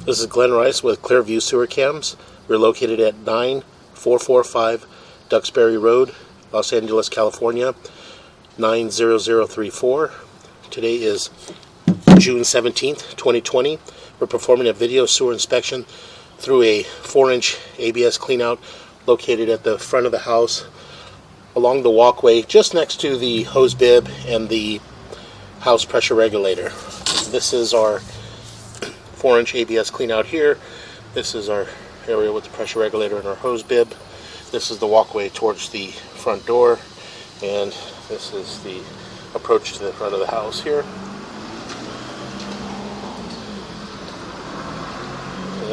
This is Glenn Rice with Clearview Sewer Cams. We're located at 9445 Duxbury Road, Los Angeles, California, 90034. Today is June 17th, 2020. We're performing a video sewer inspection through a 4-inch ABS cleanout located at the front of the house along the walkway just next to the hose bib and the house pressure regulator. This is our 4-inch ABS cleanout here. This is our area with the pressure regulator and our hose bib. This is the walkway towards the front door, and this is the approach to the front of the house here.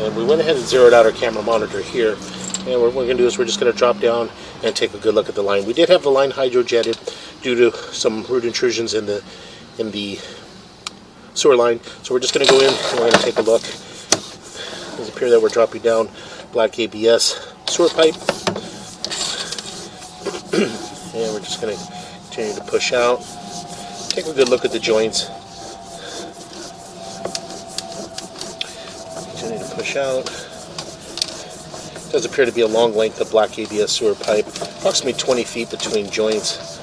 And we went ahead and zeroed out our camera monitor here. And what we're going to do is we're just going to drop down and take a good look at the line. We did have the line hydrojetted due to some root intrusions in the sewer line. So we're just going to go in and we're going to take a look. It does appear that we're dropping down black ABS sewer pipe. And we're just going to continue to push out. Take a good look at the joints. Continue to push out. It does appear to be a long length of black ABS sewer pipe, approximately 20 feet between joints.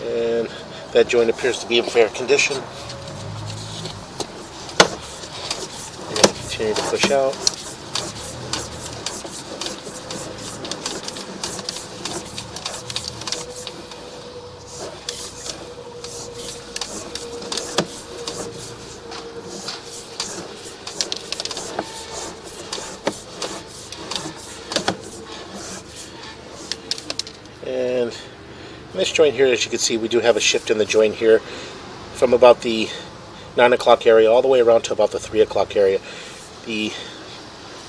And that joint appears to be in fair condition. We're going to continue to push out. And in this joint here, as you can see, we do have a shift in the joint here from about the 9 o'clock area all the way around to about the 3 o'clock area. The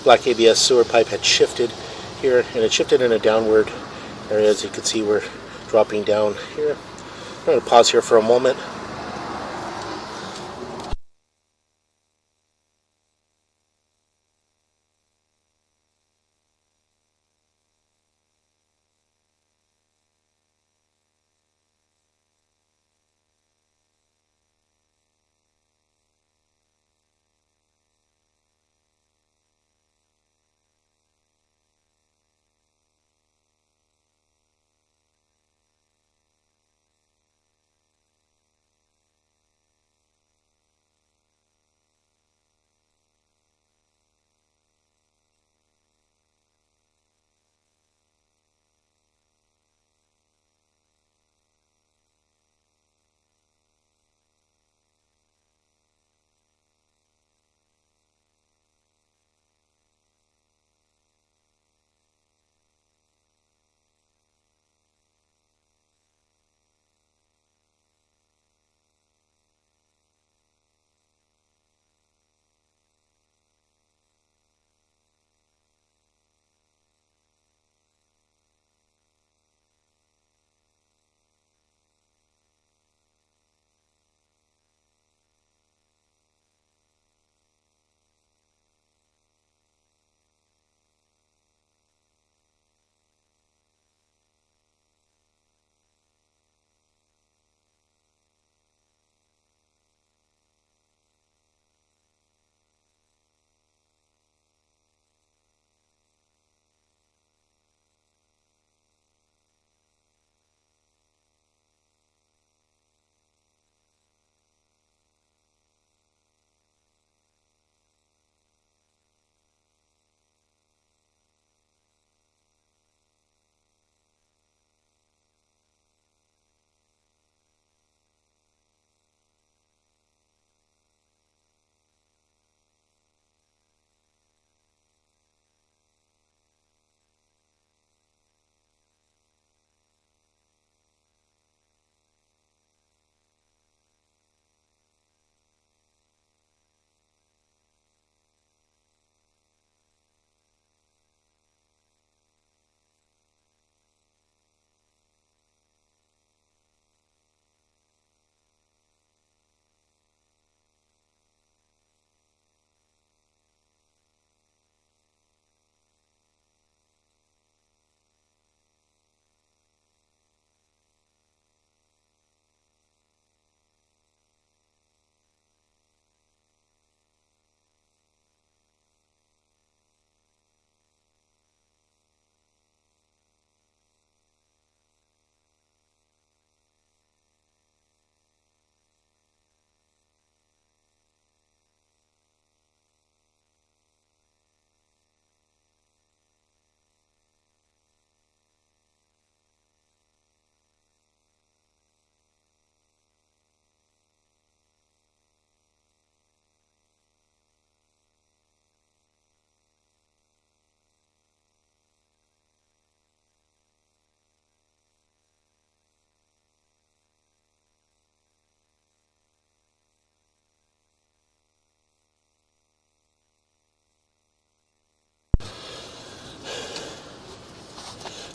black ABS sewer pipe had shifted here, and it shifted in a downward area. As you can see, we're dropping down here. I'm going to pause here for a moment.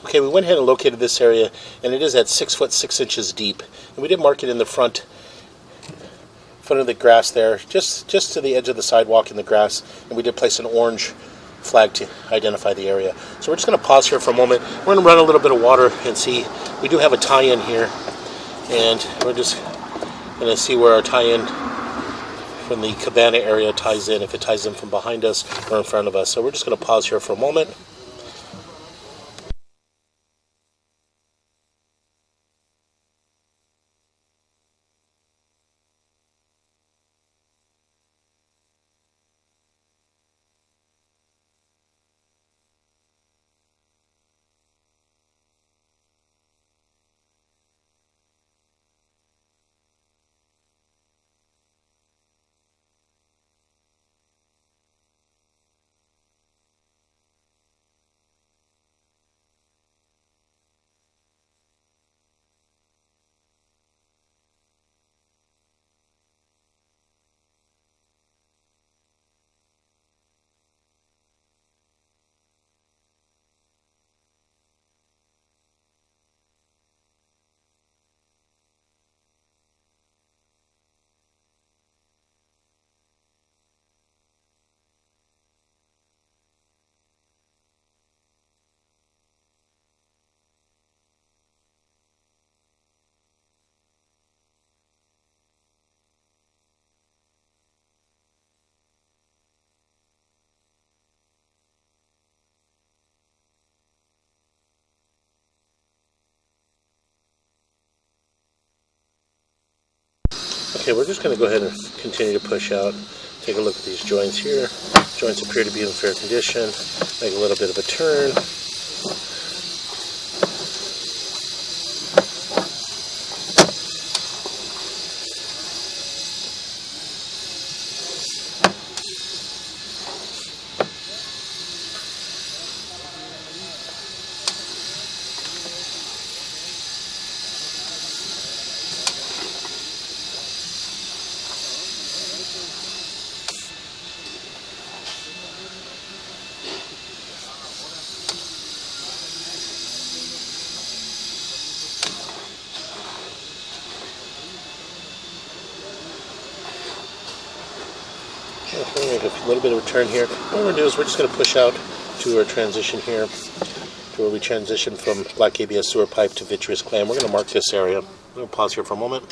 Okay, we went ahead and located this area, and it is at 6 foot 6 inches deep. And we did mark it in the front of the grass there, just to the edge of the sidewalk in the grass, and we did place an orange flag to identify the area. So we're just going to pause here for a moment. We're going to run a little bit of water and see. We do have a tie-in here, and we're just going to see where our tie-in from the cabana area ties in, if it ties in from behind us or in front of us. So we're just going to pause here for a moment. Okay, we're just going to go ahead and continue to push out. Take a look at these joints here. Joints appear to be in fair condition. Make a little bit of a turn. Okay, make a little bit of a turn here. What we're going to do is we're just going to push out to our transition here, to where we transition from black ABS sewer pipe to vitreous clam. We're going to mark this area. I'm going to pause here for a moment.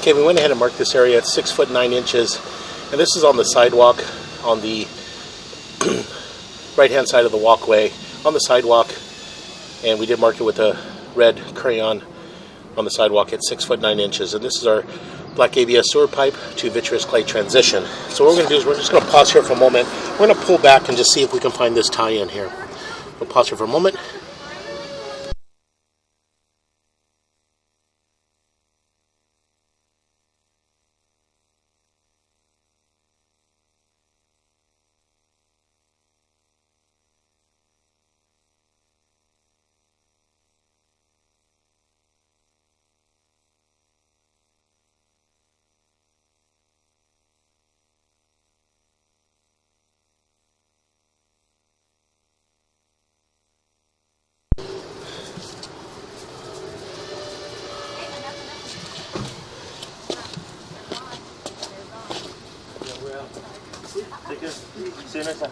Okay, we went ahead and marked this area at 6 foot 9 inches, and this is on the sidewalk on the right hand side of the walkway on the sidewalk, and we did mark it with a red crayon on the sidewalk at 6 foot 9 inches. And this is our black ABS sewer pipe to vitreous clay transition. So what we're going to do is we're just going to pause here for a moment. We're going to pull back and just see if we can find this tie-in here. We'll pause here for a moment. Take care. See you next time.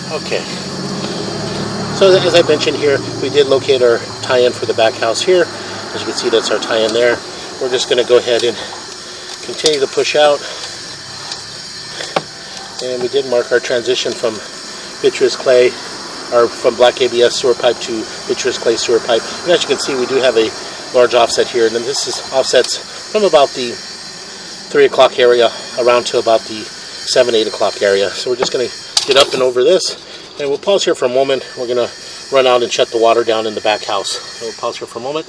Okay. So as I mentioned here, we did locate our tie-in for the back house here. As you can see, that's our tie-in there. We're just going to go ahead and continue to push out. And we did mark our transition from vitreous clay, or from black ABS sewer pipe to vitreous clay sewer pipe. And as you can see, we do have a large offset here. And then this is offsets from about the 3 o'clock area around to about the 7, 8 o'clock area. So we're just going to get up and over this. And we'll pause here for a moment. We're going to run out and shut the water down in the back house. So we'll pause here for a moment.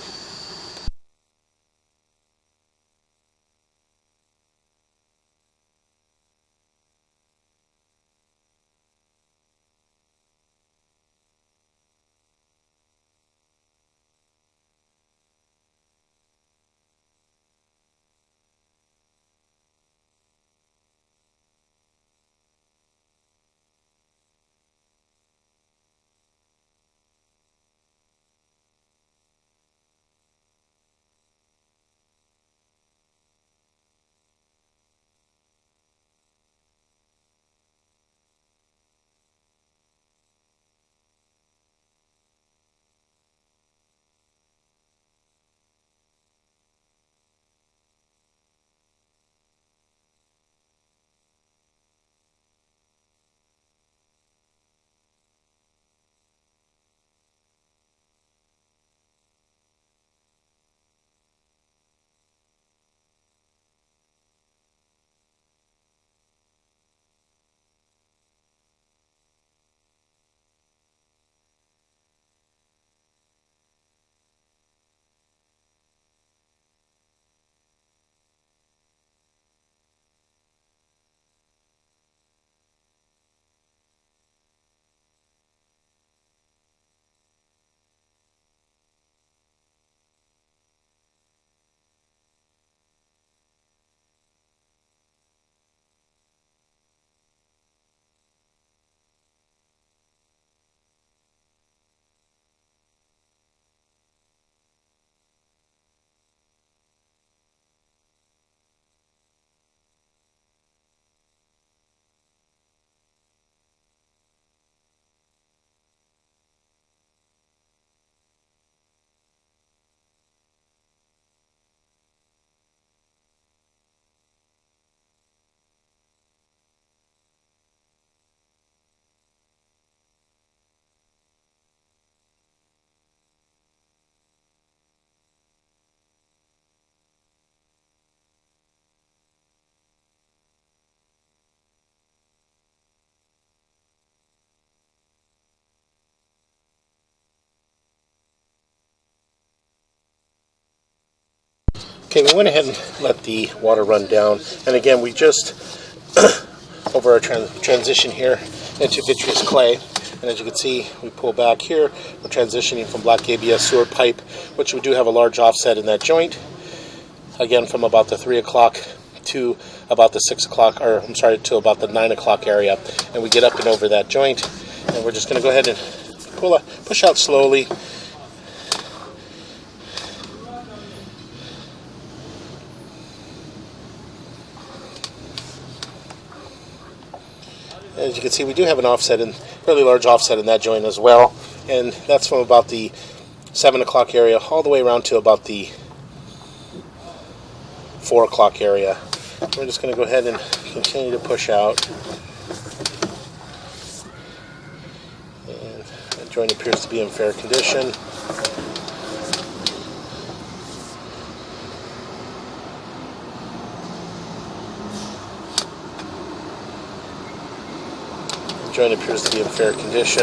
Okay, we went ahead and let the water run down. And again, we just, over our transition here into vitreous clay. And as you can see, we pull back here. We're transitioning from black ABS sewer pipe, which we do have a large offset in that joint. Again, from about the 3 o'clock to about the 6 o'clock, or I'm sorry, to about the 9 o'clock area. And we get up and over that joint. And we're just going to go ahead and push out slowly. As you can see, we do have an offset, and fairly large offset in that joint as well, and that's from about the 7 o'clock area all the way around to about the 4 o'clock area. We're just going to go ahead and continue to push out, and the joint appears to be in fair condition. Joint appears to be in fair condition.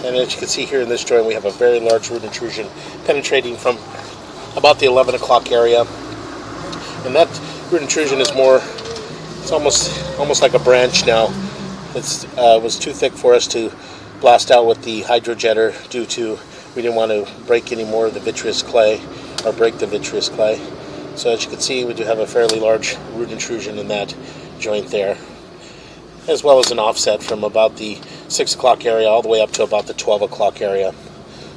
And as you can see here in this joint, we have a very large root intrusion penetrating from about the 11 o'clock area. And that root intrusion is it's almost like a branch now. It was too thick for us to blast out with the hydrojetter due to we didn't want to break any more of the vitreous clay, or break the vitreous clay. So as you can see, we do have a fairly large root intrusion in that joint there, as well as an offset from about the 6 o'clock area all the way up to about the 12 o'clock area.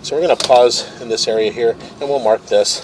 So we're going to pause in this area here, and we'll mark this.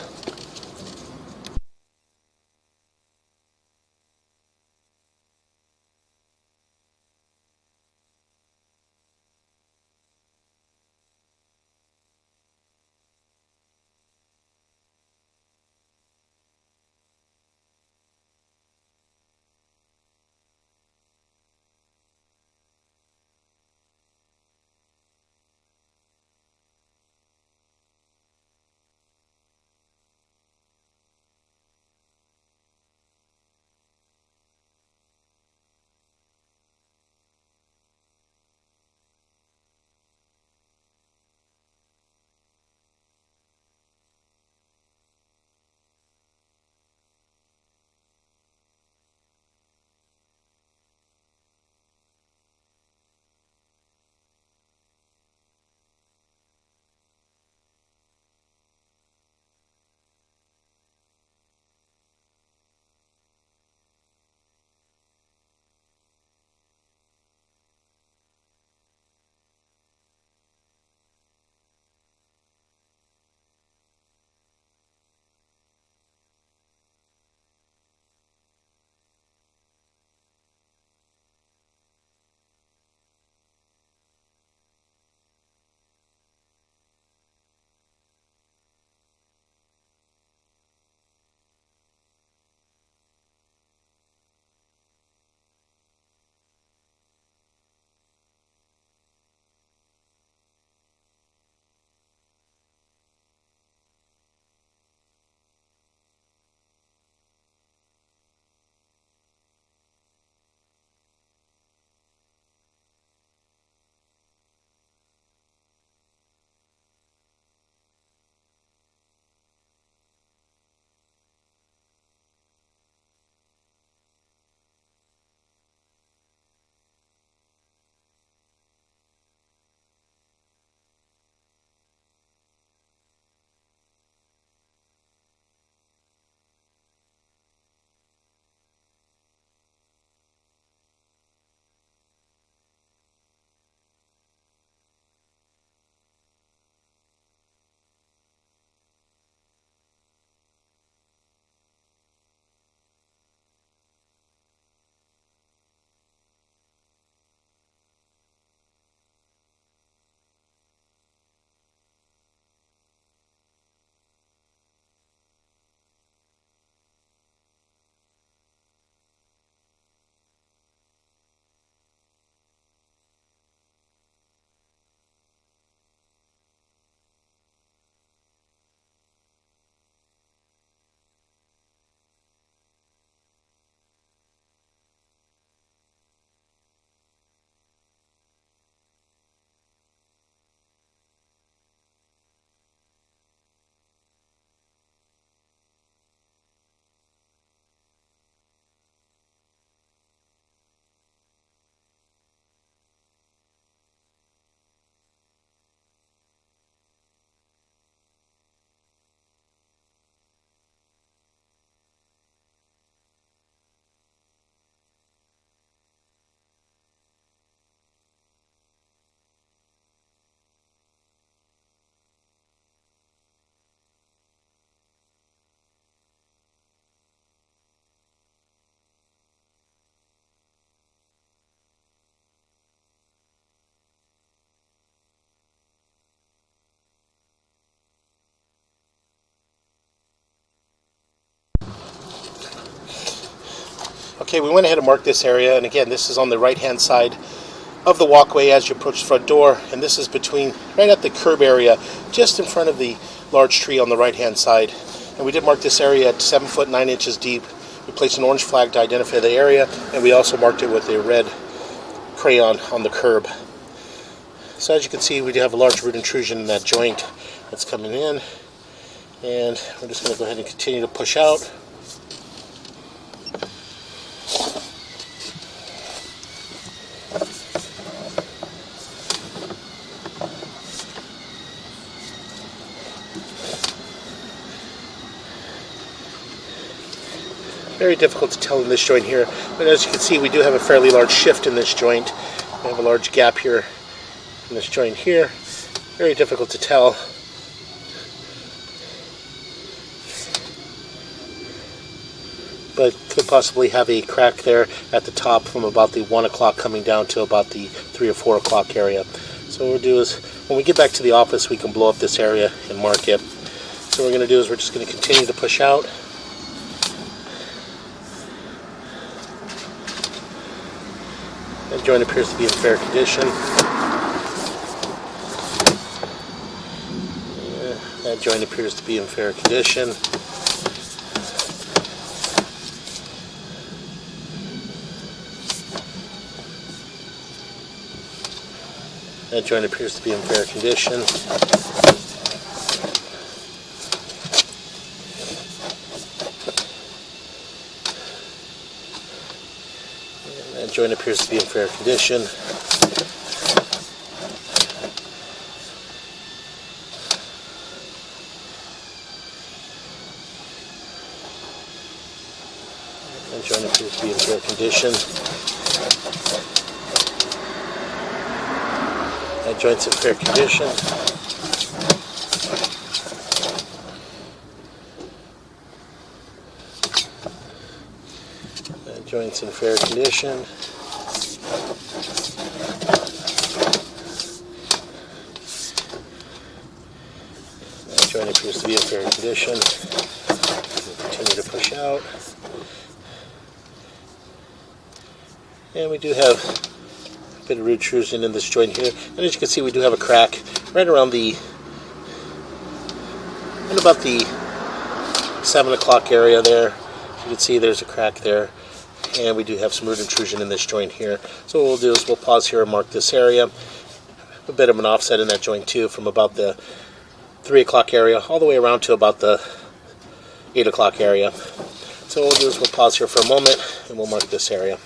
Okay, we went ahead and marked this area, and again, this is on the right-hand side of the walkway as you approach the front door, and this is between, right at the curb area, just in front of the large tree on the right-hand side. And we did mark this area at 7 foot 9 inches deep. We placed an orange flag to identify the area, and we also marked it with a red crayon on the curb. So as you can see, we do have a large root intrusion in that joint that's coming in, and we're just going to go ahead and continue to push out. Very difficult to tell in this joint here, but as you can see, we do have a fairly large shift in this joint. We have a large gap here in this joint here. Very difficult to tell. But could possibly have a crack there at the top from about the 1 o'clock coming down to about the 3 or 4 o'clock area. So what we'll do is, when we get back to the office, we can blow up this area and mark it. So what we're going to do is we're just going to continue to push out. That joint appears to be in fair condition. That joint appears to be in fair condition. That joint appears to be in fair condition. That joint appears to be in fair condition. That joint appears to be in fair condition. That joint's in fair condition. That joint's in fair condition. That joint appears to be in fair condition. We'll continue to push out. And we do have a bit of root intrusion in this joint here. And as you can see, we do have a crack right around the, in about the 7 o'clock area there. You can see there's a crack there. And we do have some root intrusion in this joint here. So what we'll do is we'll pause here and mark this area. A bit of an offset in that joint too, from about the 3 o'clock area all the way around to about the 8 o'clock area. So what we'll do is we'll pause here for a moment and we'll mark this area.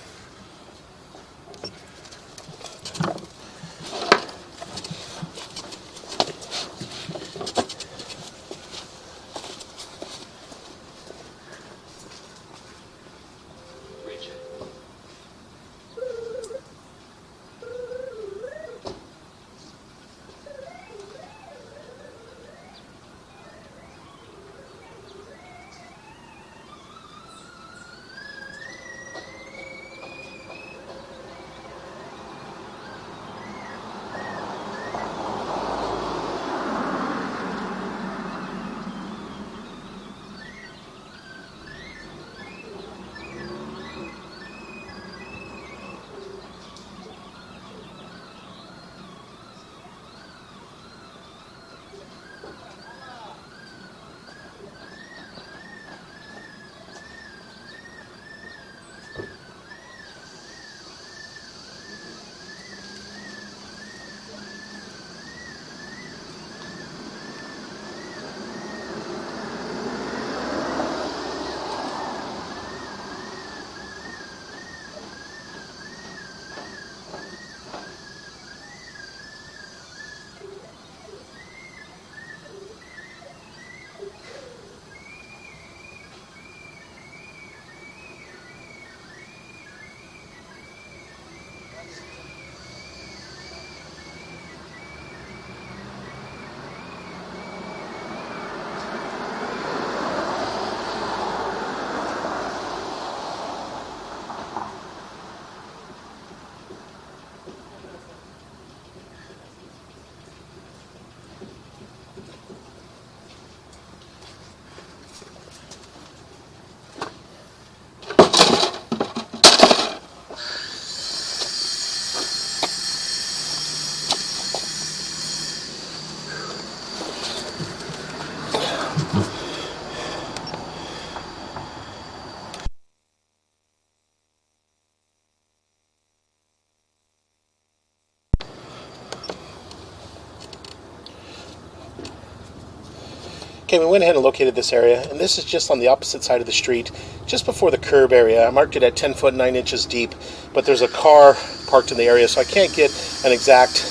Okay, we went ahead and located this area, and this is just on the opposite side of the street, just before the curb area. I marked it at 10 foot 9 inches deep, but there's a car parked in the area, so I can't get an exact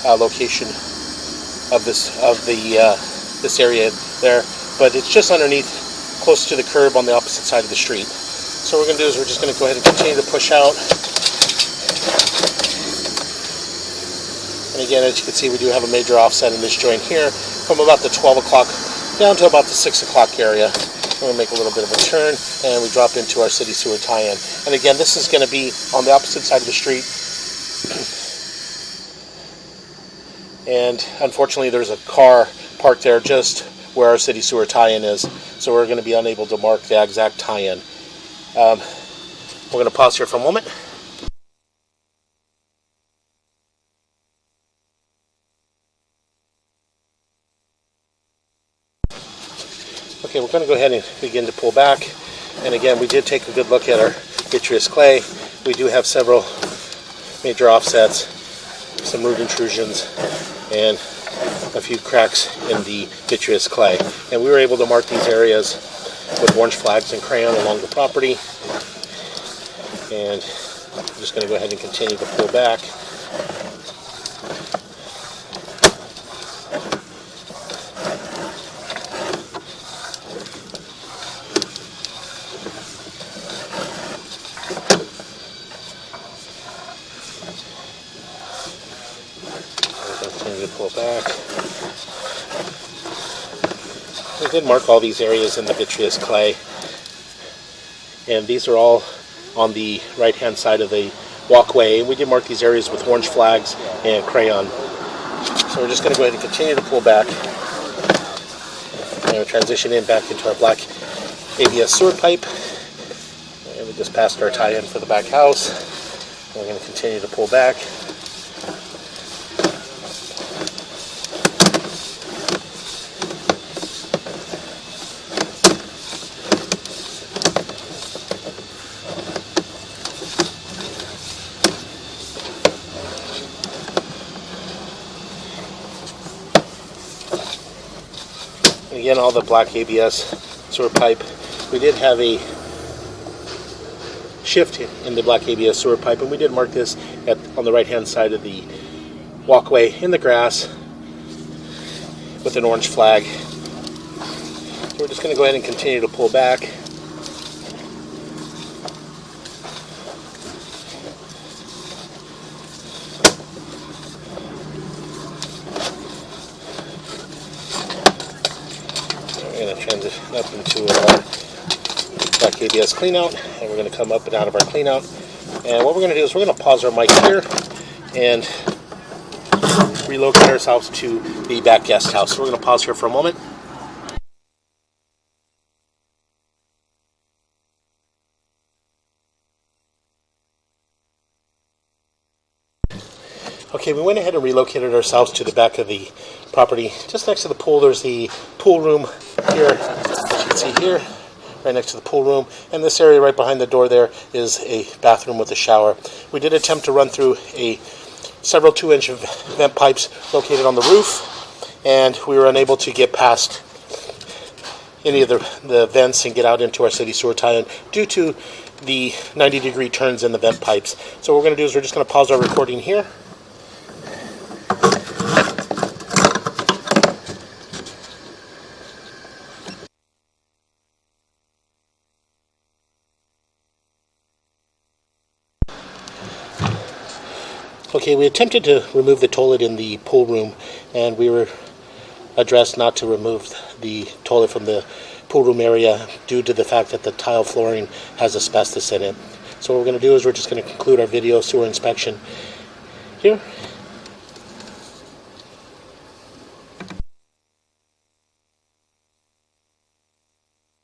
location of this area there, but it's just underneath, close to the curb on the opposite side of the street. So what we're going to do is we're just going to go ahead and continue to push out. And again, as you can see, we do have a major offset in this joint here from about the 12 o'clock down to about the 6 o'clock area. We're going to make a little bit of a turn, and we drop into our city sewer tie-in. And again, this is going to be on the opposite side of the street. And unfortunately, there's a car parked there just where our city sewer tie-in is. So we're going to be unable to mark the exact tie-in. We're going to pause here for a moment. Okay, we're going to go ahead and begin to pull back. And again, we did take a good look at our vitreous clay. We do have several major offsets, some root intrusions, and a few cracks in the vitreous clay. And we were able to mark these areas with orange flags and crayon along the property. And I'm just going to go ahead and continue to pull back. Continue to pull back. We did mark all these areas in the vitreous clay, and these are all on the right hand side of the walkway. We did mark these areas with orange flags and crayon. So we're just going to go ahead and continue to pull back and transition in back into our black ABS sewer pipe. And we just passed our tie-in for the back house. We're going to continue to pull back. Again, all the black ABS sewer pipe. We did have a shift in the black ABS sewer pipe, and we did mark this on the right hand side of the walkway in the grass with an orange flag. So we're just going to go ahead and continue to pull back. We're going to transition up into our black ABS cleanout, and we're going to come up and out of our cleanout. And what we're going to do is we're going to pause our mic here and relocate ourselves to the back guest house. So we're going to pause here for a moment. Okay, we went ahead and relocated ourselves to the back of the property. Just next to the pool, there's the pool room here, as you can see here, right next to the pool room. And this area right behind the door there is a bathroom with a shower. We did attempt to run through several 2-inch vent pipes located on the roof, and we were unable to get past any of the vents and get out into our city sewer tie-in due to the 90-degree turns in the vent pipes. So what we're going to do is we're just going to pause our recording here. Okay, we attempted to remove the toilet in the pool room, and we were addressed not to remove the toilet from the pool room area due to the fact that the tile flooring has asbestos in it. So what we're going to do is we're just going to conclude our video sewer inspection here.